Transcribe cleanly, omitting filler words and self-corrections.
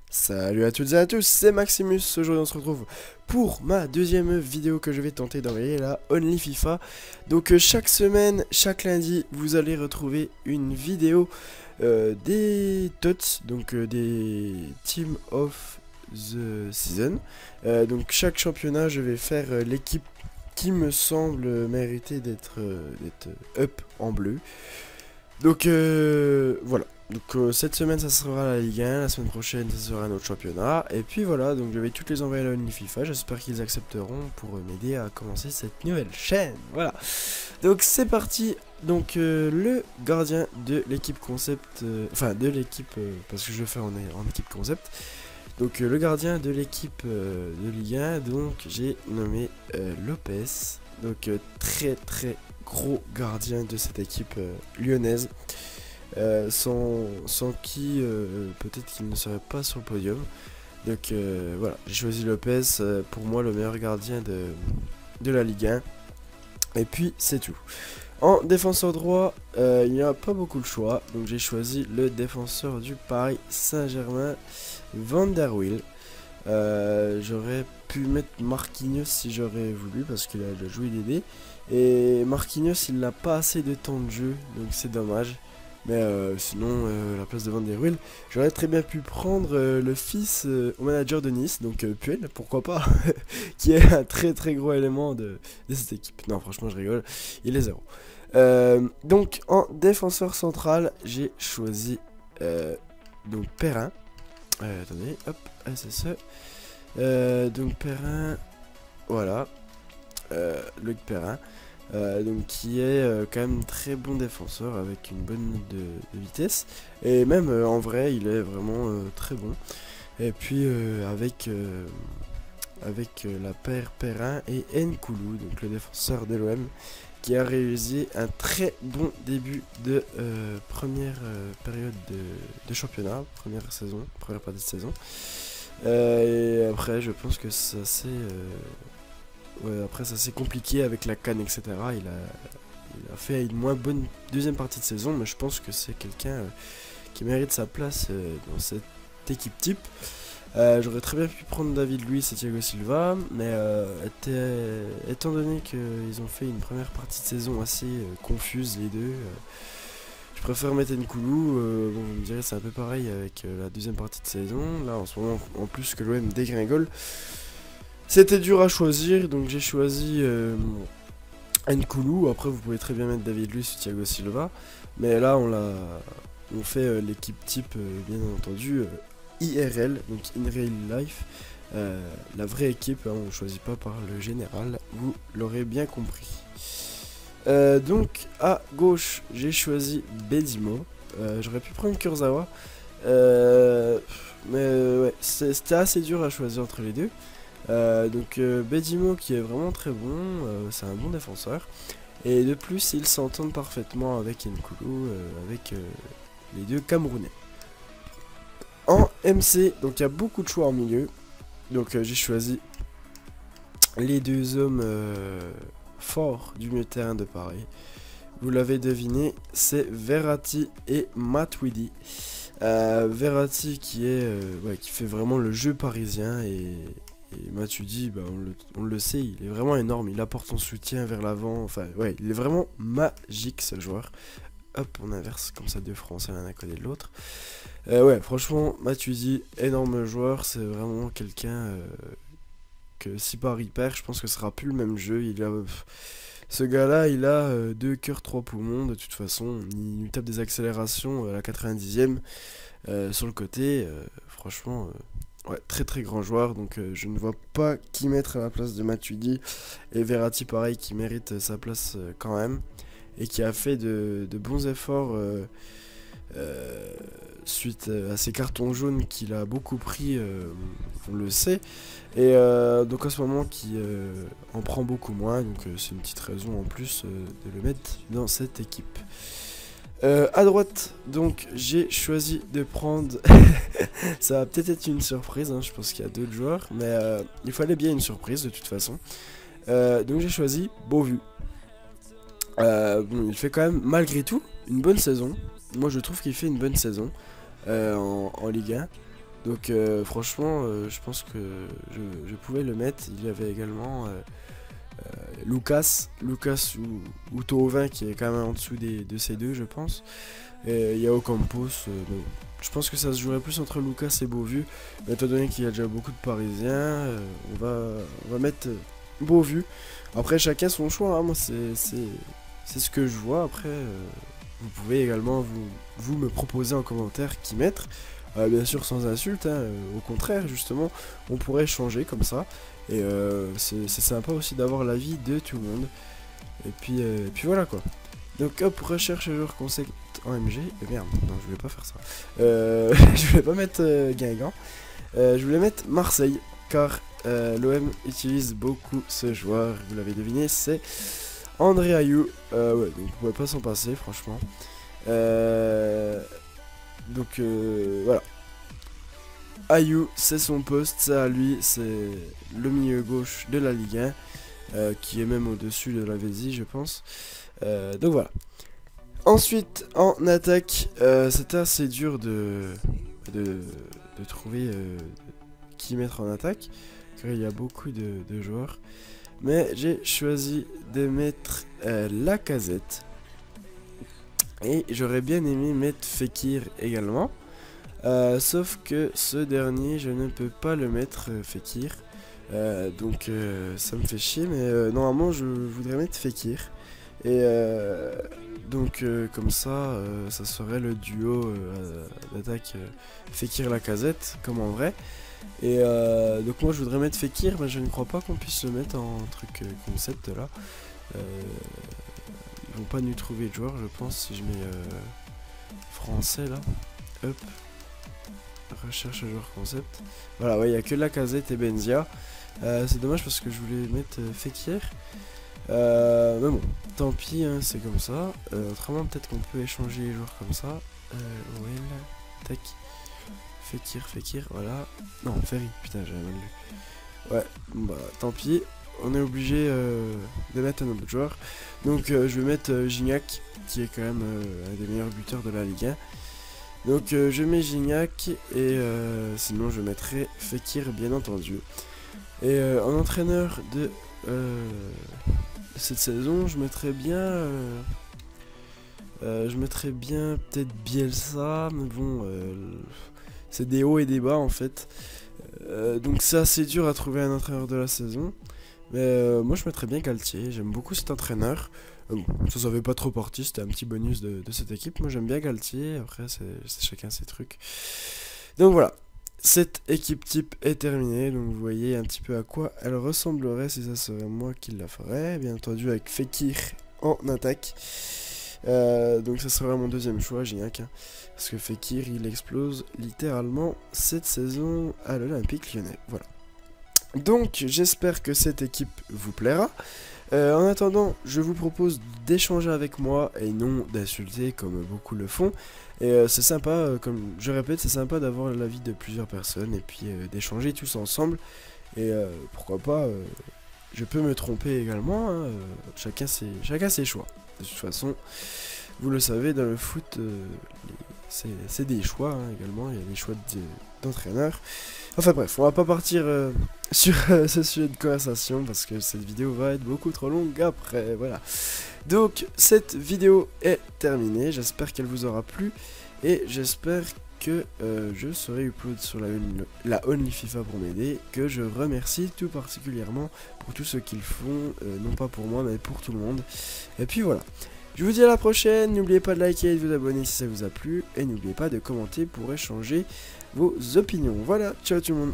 Salut à toutes et à tous, c'est Maximus. Aujourd'hui on se retrouve pour ma deuxième vidéo que je vais tenter d'envoyer, la Only FIFA. Donc chaque semaine, chaque lundi, vous allez retrouver une vidéo des TOTS, donc des Team of the Season. Donc chaque championnat, je vais faire l'équipe qui me semble mériter d'être up en bleu. Donc voilà. Donc cette semaine ça sera la Ligue 1, la semaine prochaine ça sera un autre championnat. Et puis voilà, donc je vais toutes les envoyer à la Only FIFA. J'espère qu'ils accepteront pour m'aider à commencer cette nouvelle chaîne. Voilà. Donc c'est parti. Donc le gardien de l'équipe concept, enfin de l'équipe, parce que je vais faire en équipe concept. Donc le gardien de l'équipe de Ligue 1, donc j'ai nommé Lopez. Donc très gros gardien de cette équipe lyonnaise. Sans qui peut-être qu'il ne serait pas sur le podium. Donc voilà, j'ai choisi Lopez, pour moi le meilleur gardien de la Ligue 1. Et puis c'est tout. En défenseur droit, il n'y a pas beaucoup de choix. Donc j'ai choisi le défenseur du Paris Saint-Germain, Van der Wiel. J'aurais pu mettre Marquinhos si j'aurais voulu, parce qu'il a déjà joué DD. Et Marquinhos il n'a pas assez de temps de jeu, donc c'est dommage. Mais sinon, la place de Van der Wiel, j'aurais très bien pu prendre le fils au manager de Nice, donc Puel, pourquoi pas, qui est un très gros élément de cette équipe. Non, franchement, je rigole, il est zéro. Donc, en défenseur central, j'ai choisi donc Perrin. Attendez, hop, c'est ça. Donc Perrin, voilà, Luc Perrin. Donc qui est quand même très bon défenseur avec une bonne note de vitesse, et même en vrai il est vraiment très bon. Et puis avec la paire Perrin et Nkoulou, donc le défenseur de l'OM, qui a réalisé un très bon début de première période de championnat, première partie de saison. Et après je pense que ça c'est ouais, après ça c'est compliqué avec la CAN, etc. Il a fait une moins bonne deuxième partie de saison, mais je pense que c'est quelqu'un qui mérite sa place dans cette équipe type. J'aurais très bien pu prendre David Luiz et Thiago Silva, mais étant donné qu'ils ont fait une première partie de saison assez confuse les deux, je préfère mettre Nkoulou. Bon, vous me direz c'est un peu pareil avec la deuxième partie de saison. Là en ce moment, en plus que l'OM dégringole, c'était dur à choisir, donc j'ai choisi Nkoulou. Après vous pouvez très bien mettre David Luiz ou Thiago Silva, mais là on fait l'équipe type bien entendu IRL, donc in real life, la vraie équipe, hein, on ne choisit pas par le général, vous l'aurez bien compris. Donc à gauche j'ai choisi Bedimo. J'aurais pu prendre Kurzawa, mais ouais, c'était assez dur à choisir entre les deux. Donc Bedimo qui est vraiment très bon, c'est un bon défenseur, et de plus ils s'entendent parfaitement avec Nkoulou, avec les deux Camerounais. En MC, donc il y a beaucoup de choix en milieu, donc j'ai choisi les deux hommes forts du milieu de terrain de Paris. Vous l'avez deviné, c'est Verratti et Matuidi. Verratti qui fait vraiment le jeu parisien, et Matuidi, bah, on le sait, il est vraiment énorme, il apporte son soutien vers l'avant, enfin ouais, il est vraiment magique ce joueur. Hop, on inverse comme ça deux Français l'un à côté de l'autre. Ouais, franchement, Matuidi, énorme joueur, c'est vraiment quelqu'un que si Paris perd, je pense que ce sera plus le même jeu. Ce gars-là, il a 2 cœurs, 3 poumons, de toute façon, il lui tape des accélérations à la 90e sur le côté, franchement... ouais, très grand joueur, donc je ne vois pas qui mettre à la place de Matuidi. Et Verratti pareil, qui mérite sa place quand même, et qui a fait de bons efforts suite à ses cartons jaunes qu'il a beaucoup pris, on le sait, et donc en ce moment qui en prend beaucoup moins, donc c'est une petite raison en plus de le mettre dans cette équipe. À droite, donc j'ai choisi de prendre ça va peut-être être une surprise, hein, je pense qu'il y a d'autres joueurs, mais il fallait bien une surprise de toute façon. Donc j'ai choisi Beauvu. Bon, il fait quand même malgré tout une bonne saison. Moi je trouve qu'il fait une bonne saison en Ligue 1. Donc franchement, je pense que je pouvais le mettre. Il y avait également Lucas ou Thauvin qui est quand même en dessous de ces deux, je pense. Et il y a Ocampos. Bon, je pense que ça se jouerait plus entre Lucas et Beauvu. Mais étant donné qu'il y a déjà beaucoup de Parisiens, on va mettre Beauvu. Après, chacun son choix. Hein. Moi, c'est ce que je vois. Après, vous pouvez également vous me proposer en commentaire qui mettre. Bien sûr, sans insulte. Hein. Au contraire, justement, on pourrait changer comme ça. Et c'est sympa aussi d'avoir l'avis de tout le monde. Et puis voilà quoi. Donc hop, recherche joueur concept en MG. Merde, non, je voulais pas faire ça. Je voulais pas mettre Guingamp. Je voulais mettre Marseille. Car l'OM utilise beaucoup ce joueur. Vous l'avez deviné, c'est André Ayou. Ouais, donc vous pouvez pas s'en passer, franchement. Donc voilà. Ayou, c'est son poste, ça à lui, c'est le milieu gauche de la Ligue 1, qui est même au-dessus de la Vézi, je pense. Donc voilà. Ensuite, en attaque, c'était assez dur de trouver qui mettre en attaque, car il y a beaucoup de joueurs. Mais j'ai choisi de mettre Lacazette. Et j'aurais bien aimé mettre Fekir également. Sauf que ce dernier, je ne peux pas le mettre Fekir. Donc ça me fait chier, mais normalement je voudrais mettre Fekir. Et donc comme ça, ça serait le duo d'attaque Fekir-Lacazette, comme en vrai. Et donc moi je voudrais mettre Fekir, mais je ne crois pas qu'on puisse le mettre en truc concept là. Ils vont pas nous trouver de joueur, je pense, si je mets français là. Hop. Recherche un joueur concept. Voilà, ouais, il n'y a que Lacazette et Benzia. C'est dommage parce que je voulais mettre Fekir. Mais bon, tant pis, hein, c'est comme ça. Autrement, peut-être qu'on peut échanger les joueurs comme ça. Ouais, tac. Fekir, voilà. Non, Ferry, putain, j'avais mal lu. Ouais, bah, tant pis. On est obligé de mettre un autre joueur. Donc, je vais mettre Gignac, qui est quand même un des meilleurs buteurs de la Ligue 1. Donc je mets Gignac et sinon je mettrai Fekir bien entendu. Et en entraîneur de cette saison, je mettrais bien peut-être Bielsa, mais bon c'est des hauts et des bas en fait. Donc c'est assez dur à trouver un entraîneur de la saison. Mais moi je mettrais bien Galtier, j'aime beaucoup cet entraîneur. Bon, ça fait pas trop partie, c'était un petit bonus de cette équipe. Moi j'aime bien Galtier, après c'est chacun ses trucs. Donc voilà, cette équipe type est terminée. Donc vous voyez un petit peu à quoi elle ressemblerait si ça serait moi qui la ferais. Bien entendu avec Fekir en attaque. Donc ça serait mon deuxième choix, Gignac. Hein, parce que Fekir il explose littéralement cette saison à l'Olympique Lyonnais. Voilà. Donc j'espère que cette équipe vous plaira. En attendant, je vous propose d'échanger avec moi et non d'insulter comme beaucoup le font. Et c'est sympa, comme je répète, c'est sympa d'avoir l'avis de plusieurs personnes et puis d'échanger tous ensemble. Et pourquoi pas, je peux me tromper également, hein, chacun ses choix. De toute façon, vous le savez, dans le foot, c'est des choix hein, également, il y a des choix d'entraîneur. Enfin bref, on va pas partir sur ce sujet de conversation parce que cette vidéo va être beaucoup trop longue après, voilà. Donc cette vidéo est terminée, j'espère qu'elle vous aura plu et j'espère que je serai upload sur la Only FIFA pour m'aider, que je remercie tout particulièrement pour tout ce qu'ils font, non pas pour moi mais pour tout le monde. Et puis voilà. Je vous dis à la prochaine, n'oubliez pas de liker et de vous abonner si ça vous a plu, et n'oubliez pas de commenter pour échanger vos opinions. Voilà, ciao tout le monde.